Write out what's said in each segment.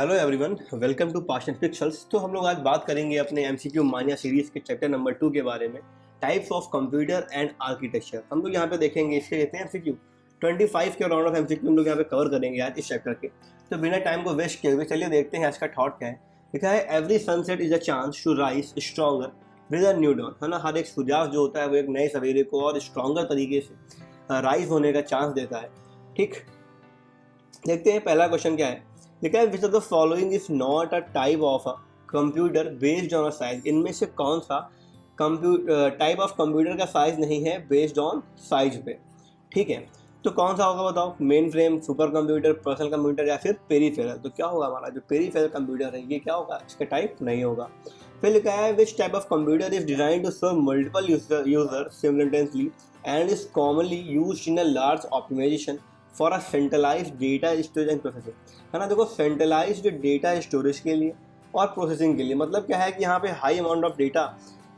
Hello everyone, welcome to past and pixels. तो हम लोग आज बात करेंगे अपने एमसीक्यू मानिया सीरीज के चैप्टर नंबर 2 के बारे में, types of computer and architecture. हम लोग यहाँ पे देखेंगे, इसके कहते हैं एमसीक्यू 25 के राउंड ऑफ एमसीक्यू हम लोग यहाँ पे कवर करेंगे आज इस चैप्टर के। तो बिना टाइम को वेस्ट किए हुए चलिए देखते हैं आज का थॉट क्या है। लिखा है every sunset is a chance to rise stronger with a new dawn, है ना। हर एक सूर्यास्त जो होता है वो एक नए सवेरे को और स्ट्रॉन्गर तरीके से राइज होने का चांस देता है। ठीक, देखते हैं पहला क्वेश्चन क्या है। लिखा है which of the following is not a type of a computer based on a size. इनमें से कौन सा टाइप ऑफ कंप्यूटर का साइज नहीं है बेस्ड ऑन साइज पे। ठीक है, तो कौन सा होगा बताओ। Main frame, super computer, personal computer या फिर पेरीफेरल। तो क्या होगा हमारा जो पेरीफेरल कंप्यूटर है ये क्या होगा, इसका टाइप नहीं होगा। फिर लिखा है which type of computer is design to serve multiple user simultaneously and is commonly used in a large optimisation for a centralised data storage and processing, है ना। देखो, सेंट्रलाइज्ड डेटा स्टोरेज के लिए और प्रोसेसिंग के लिए, मतलब क्या है कि यहाँ पे हाई अमाउंट ऑफ डेटा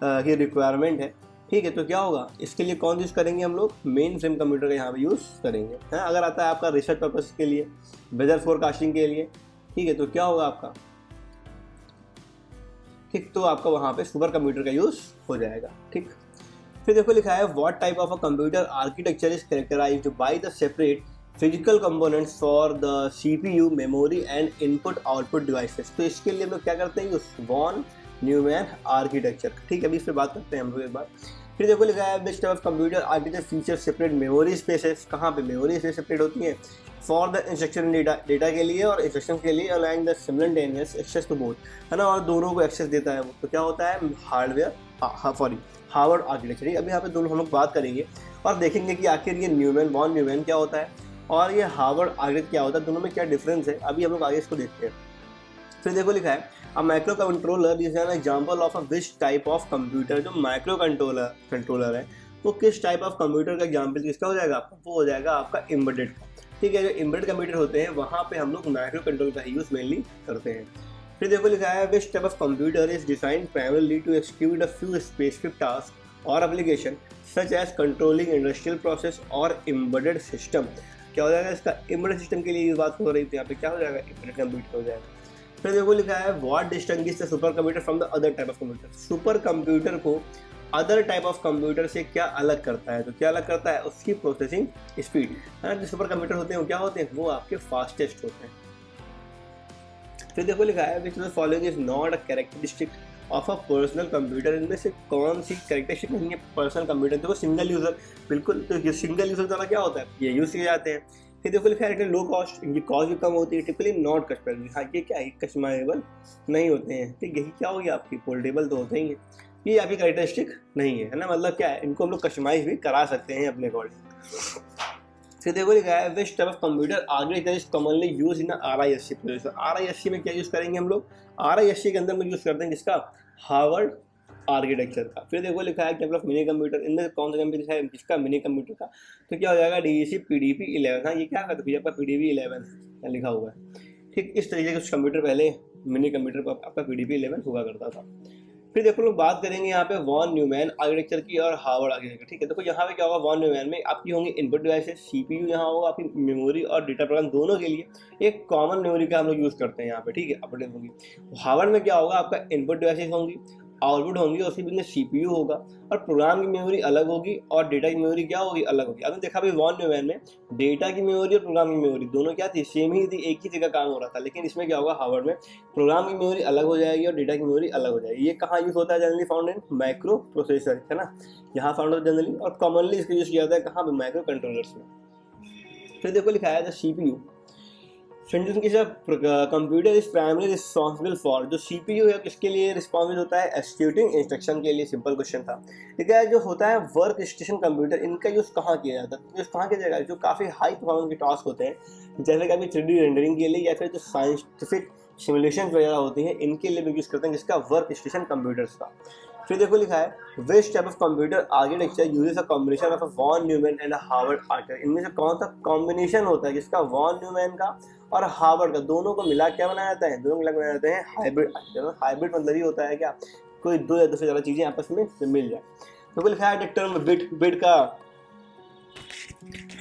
की रिक्वायरमेंट है। ठीक है, तो क्या होगा, इसके लिए कौन यूज़ करेंगे हम लोग, मेन फ्रेम कंप्यूटर का यहाँ पे यूज़ करेंगे, है। अगर आता है आपका रिसर्च पर्पज के लिए, वेदर फोरकास्टिंग के लिए, ठीक है, तो क्या होगा आपका, ठीक, तो आपका वहाँ पे सुपर कंप्यूटर का यूज़ हो जाएगा। ठीक, फिर देखो लिखा है what type of a computer architecture is characterised by the separate physical components for the CPU, memory and input output devices. तो इसके लिए हम लोग क्या करते हैं, वॉन न्यूमैन आर्किटेक्चर। ठीक है, अभी इस पर बात करते हैं हम लोग एक बार। फिर देखो लिखा है which type of computer architecture feature separate memory spaces. कहाँ पे मेमोरी स्पेस सेपरेट होती है, फॉर द इंस्ट्रक्शन डेटा के लिए और इंस्ट्रक्शन के लिए, allowing the simultaneous access to both, है ना, और दोनों को एक्सेस देता है वो। तो क्या होता है, हार्डवेयर हार्वर्ड आर्किटेक्चर। अभी यहाँ पे दोनों हम लोग बात करेंगे और देखेंगे कि आखिर ये न्यूमैन, वॉन न्यूमैन क्या होता है और ये हार्वर्ड आर्किटेक्चर क्या होता है, दोनों में क्या डिफरेंस है, अभी हम लोग आगे इसको देखते हैं। फिर देखो लिखा है a micro controller is an example of a which type of computer. जो माइक्रो कंट्रोलर है वो किस टाइप ऑफ कंप्यूटर का एग्जाम्पल किसका हो जाएगा आपका, वो हो जाएगा आपका एम्बेडेड का। ठीक है, जो एम्बेडेड कंप्यूटर होते हैं वहाँ पे हम लोग माइक्रो कंट्रोल का यूज़ मेनली करते हैं। फिर देखो लिखा है which type of computer is designed primarily to execute a few specific task और application such as controlling industrial process और एम्बेडेड सिस्टम। क्या हो जाएगा इसका, एम्बेडेड सिस्टम के लिए ये बात हो रही थी, यहाँ पे क्या हो जाएगा, एम्बेडेड कंप्यूटर हो जाएगा। फिर देखो लिखा है what distinguish the super computer from the other type of computer. Super computer को अदर टाइप ऑफ कंप्यूटर से क्या अलग करता है, तो क्या अलग करता है, उसकी प्रोसेसिंग स्पीड, है ना। जो सुपर कंप्यूटर होते हैं वो क्या होते हैं, वो आपके फास्टेस्ट होते हैं। फिर देखो लिखा है which the following is not a characteristic of a personal computer. इनमें से कौन सी कैरेक्टरिस्टिक नहीं है पर्सनल कंप्यूटर। देखो सिंगल यूजर, बिल्कुल, तो ये सिंगल यूजर द्वारा क्या होता है, ये यूज किए जाते हैं। फिर देखो लिखा है लो कॉस्ट, इनकी कॉस्ट भी कम होती है, टिपिकली नॉट कस्टमाइजेबल। हाँ, ये क्या है, कस्टमाइजेबल नहीं होते हैं। ठीक, यही क्या होगी आपकी, पोर्टेबल तो होते ही हैं, ये आपकी कैरेक्टरिस्टिक नहीं है, है ना। मतलब क्या है, इनको हम लोग कस्टमाइज भी करा सकते हैं अपने अकॉर्डिंग। फिर देखो लिखा है which type of computer architecture is commonly use in RISC processor. RISC में क्या यूज करेंगे हम लोग, RISC के अंदर में यूज करते हैं किसका, हार्वर्ड आर्किटेक्चर का। फिर देखो लिखा है टाइप ऑफ मिनी कंप्यूटर, इनमें कौन सा कंप्यूटर है किसका, मिनी कंप्यूटर का। तो क्या हो जाएगा, DEC PDP-11। हाँ, ये क्या करता है आपका, PDP-11 लिखा हुआ है। ठीक, इस तरीके के कंप्यूटर पहले मिनी कंप्यूटर पर आपका PDP-11 हुआ करता था। फिर देखो लोग बात करेंगे यहाँ पे वॉन न्यूमैन आर्किटेक्चर की और हार्वर्ड आर्किटेक्चर। ठीक है, देखो यहाँ पे क्या होगा, वॉन न्यूमैन में आपकी होंगी इनपुट डिवाइसेस, CPU यहाँ होगा आपकी मेमोरी और डेटा प्रोग्राम दोनों के लिए एक कॉमन मेमोरी का हम लोग यूज़ करते हैं यहाँ पे। ठीक है, अपडेट होंगी। हार्वर्ड में क्या होगा, आपका इनपुट डिवाइसेस होंगी, आउटपुट होंगी, और उसके बीच CPU होगा, और प्रोग्राम की मेमोरी अलग होगी और डेटा की मेमोरी क्या होगी, अलग होगी। आपने देखा भाई वॉन न्यूमैन में डेटा की मेमोरी और प्रोग्राम की मेमोरी दोनों क्या थी, सेम ही थी, एक ही जगह काम हो रहा था। लेकिन इसमें क्या होगा, हार्वर्ड में प्रोग्राम की मेमोरी अलग हो जाएगी और डेटा की मेमोरी अलग हो जाएगी। ये कहाँ यूज होता है, generally found in micro processor, है ना, यहाँ फाउंड होता है जनरली, और कॉमनली इसका यूज किया जाता है कहाँ पे, माइक्रो कंट्रोलर्स में। फिर देखो लिखा है CPU computer is primary responsible for. जो CPU है किसके लिए रिस्पॉन्सिबल होता है, एक्सिक्यूटिंग इंस्ट्रक्शन के लिए। सिंपल क्वेश्चन था। ठीक है, जो होता है वर्क स्टेशन कंप्यूटर, इनका यूज कहाँ किया जाता है, यूज कहाँ किया जाएगा, जो काफ़ी हाई परफॉर्मेंस के टास्क होते हैं, जैसे कि अभी 3D रेंडरिंग के लिए या फिर जो साइंटिफिक सिमुलेशन वगैरह होती हैं, इनके लिए भी यूज करते हैं जिसका वर्क स्टेशन कंप्यूटर्स का। फिर देखो लिखा है which type of computer architecture uses a combination of a von Neumann and Harvard architecture. इनमें से कौन सा कॉम्बिनेशन होता है जिसका, वॉन न्यूमैन का और हार्वर्ड का, दोनों को मिला क्या बनाया जाता है, दोनों मिला बनाया जाते हैं हाइब्रिड आर्किटेक्चर। हाइब्रिड मतलब ये होता है क्या, कोई दो या दो से ज़्यादा चीज़ें आपस में मिल जाए। तो लिखा है टर्म बिट का,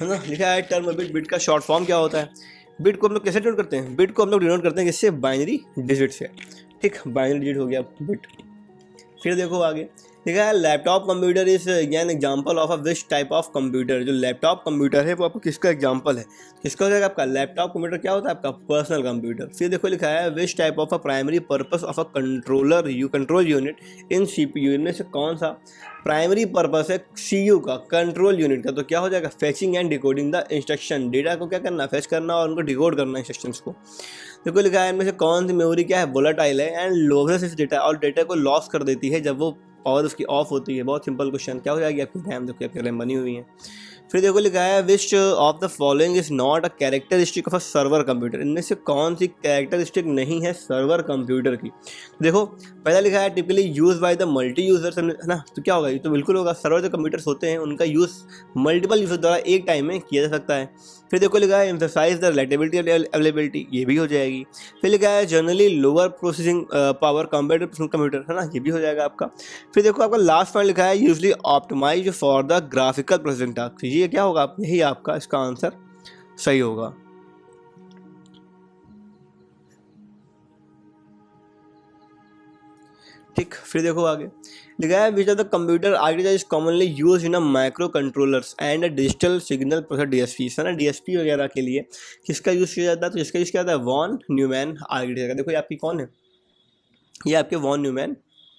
है ना, लिखा है टर्म बिट का शॉर्ट फॉर्म क्या होता है, बिट को हम लोग कैसे डिनोट करते हैं? बिट को हम लोग डिनोट करते हैं किससे? बाइनरी डिजिट से, ठीक, बाइनरी डिजिट हो गया बिट। फिर देखो आगे लिखा है laptop computer is an example of a which type of computer. जो लैपटॉप कंप्यूटर है वो आपको किसका एग्जांपल है? किसका हो जाएगा आपका? लैपटॉप कंप्यूटर क्या होता है आपका? Personal computer. फिर देखो लिखा है which type of a primary purpose of a controller control unit in CPU। इनमें से कौन सा प्राइमरी पर्पस है CPU का, कंट्रोल यूनिट का? तो क्या हो जाएगा? Fetching and decoding the instruction. Data को क्या करना? फेच करना और उनको डिकोड करना इंस्ट्रक्शंस को। देखो लिखा है इनमें से कौन सी मेमोरी क्या है? वोलेटाइल है एंड लॉसेस इस डेटा, और डेटा को लॉस कर देती है जब वो और उसकी ऑफ होती है। बहुत सिंपल क्वेश्चन, क्या हो जाएगी आपकी? रैम। देखो आपकी रैम बनी हुई है। फिर देखो लिखा है which of the following is not a characteristic of a server computer. इनमें से कौन सी कैरेक्टरिस्टिक नहीं है सर्वर कंप्यूटर की? देखो पहला लिखा है typically use by the multi users, है ना? तो क्या होगा? ये तो बिल्कुल होगा। सर्वर जो कंप्यूटर्स होते हैं उनका यूज़ मल्टीपल यूजर द्वारा एक टाइम में किया जा सकता है। फिर देखो लिखा है एम्फेसाइज द रिलेटेबिलिटी अवेलेबिलिटी, ये भी हो जाएगी। फिर लिखा है generally lower processing power compare to personal computer, है ना? ये भी हो जाएगा आपका। फिर देखो आपका लास्ट पॉइंट लिखा है usually optimise for the graphical processing task. ये क्या होगा? यही आपका इसका आंसर सही होगा। ठीक, फिर देखो आगे लिखा है which of the computer architecture is commonly use in a micro controllers and digital signal processor DSP, है ना? DSP वगैरह के लिए किसका यूज़ किया जाता है? तो इसका यूज़ किया जाता है वॉन न्यूमैन आर्किटेक्चर। देखो ये आपकी कौन है? ये आपके वॉन न्यूमैन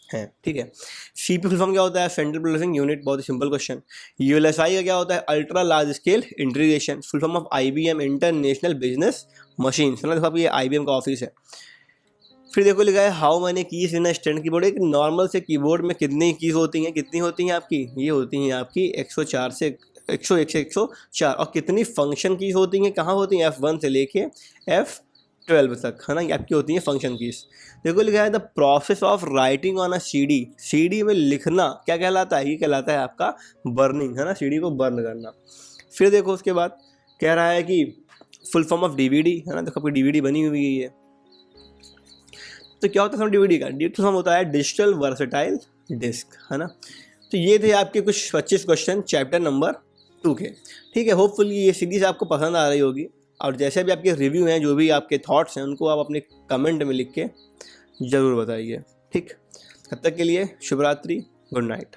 है, ठीक है। CPU फुल फॉर्म क्या होता है? Central processing unit. बहुत ही सिंपल क्वेश्चन। ULSI का क्या होता है? Ultra large scale integration, full form of IBM international business machine, है ना? देखो ये IBM का ऑफिस है। फिर देखो लिखा है how many keys in standard keyboard. एक नॉर्मल से कीबोर्ड में कितनी कीज होती हैं? कितनी होती हैं आपकी? ये होती हैं आपकी 104 से 101 से 104। और कितनी फंक्शन कीज होती हैं? कहाँ होती हैं? F1 से लेके F12 तक, है ना? ये आपकी होती हैं फंक्शन कीज। देखो लिखा है the process of writing on a CD में लिखना क्या कहलाता है? ये कहलाता है आपका बर्निंग, है ना? CD को बर्न करना। फिर देखो उसके बाद कह रहा है कि फुल फॉर्म ऑफ DVD, है ना? देखो आपकी DVD बनी हुई है। तो क्या होता है DVD का? DVD होता है डिजिटल वर्सेटाइल डिस्क, है ना? तो ये थे आपके कुछ 25 क्वेश्चन चैप्टर नंबर 2 के, ठीक है। होपफुली ये सीरीज आपको पसंद आ रही होगी, और जैसे भी आपके रिव्यू हैं, जो भी आपके थॉट्स हैं, उनको आप अपने कमेंट में लिख के ज़रूर बताइए, ठीक। तब तक के लिए शुभ रात्रि, गुड नाइट।